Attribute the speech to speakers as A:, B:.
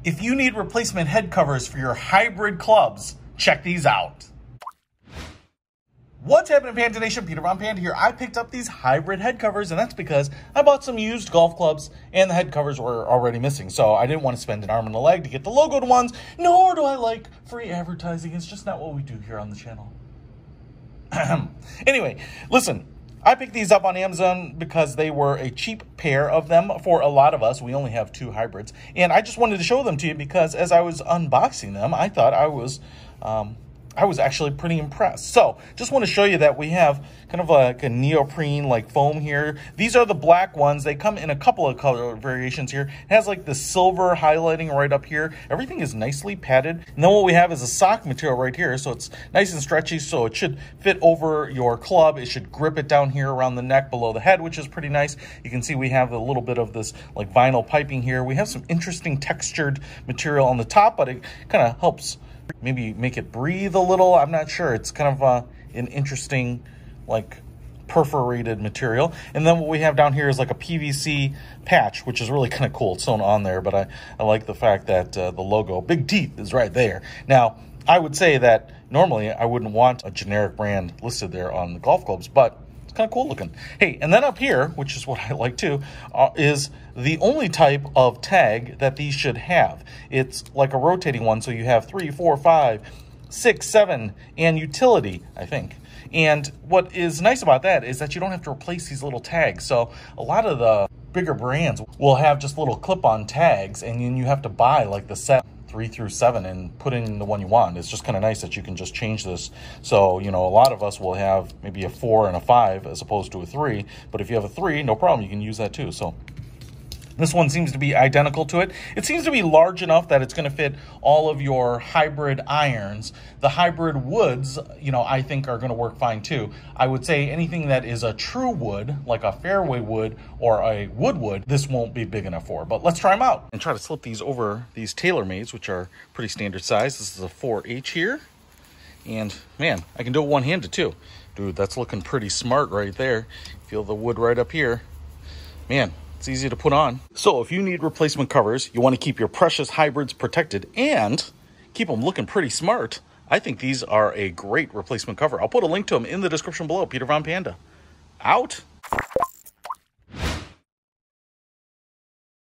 A: If you need replacement head covers for your hybrid clubs, check these out. What's happening, Panda Nation? Peter Von Panda here. I picked up these hybrid head covers, and that's because I bought some used golf clubs, and the head covers were already missing. So I didn't want to spend an arm and a leg to get the logoed ones, nor do I like free advertising. It's just not what we do here on the channel. Anyway, listen. I picked these up on Amazon because they were a cheap pair of them for a lot of us. We only have 2 hybrids. And I just wanted to show them to you because as I was unboxing them, I thought I was actually pretty impressed. So just want to show you that we have kind of like a neoprene like foam here. These are the black ones. They come in a couple of color variations here. It has like the silver highlighting right up here. Everything is nicely padded. And then what we have is a sock material right here. So it's nice and stretchy. So it should fit over your club. It should grip it down here around the neck below the head, which is pretty nice. You can see we have a little bit of this like vinyl piping here. We have some interesting textured material on the top, but it kind of helps maybe make it breathe a little. I'm not sure. It's kind of an interesting like perforated material. And then what we have down here is like a PVC patch, which is really kind of cool. It's sewn on there, but I like the fact that the logo, Big Teeth, is right there. Now, I would say that normally I wouldn't want a generic brand listed there on the golf clubs, but it's kind of cool looking. Hey, and then up here, which is what I like too, is the only type of tag that these should have. It's like a rotating one, so you have 3, 4, 5, 6, 7, and utility, I think. And what is nice about that is that you don't have to replace these little tags. So a lot of the bigger brands will have just little clip-on tags, and then you have to buy like the set 3 through 7 and put in the one you want. It's just kind of nice that you can just change this. So, you know, a lot of us will have maybe a 4 and a 5 as opposed to a 3. But if you have a 3, no problem, you can use that too. So this one seems to be identical to it. It seems to be large enough that it's going to fit all of your hybrid irons. The hybrid woods, you know, I think are going to work fine too. I would say anything that is a true wood, like a fairway wood or a wood, this won't be big enough for. But let's try them out and try to slip these over these TaylorMades, which are pretty standard size. This is a 4H here. And man, I can do it one-handed too. Dude, that's looking pretty smart right there. Feel the wood right up here. Man, it's easy to put on. So if you need replacement covers, you want to keep your precious hybrids protected and keep them looking pretty smart, I think these are a great replacement cover. I'll put a link to them in the description below. Peter Von Panda, out.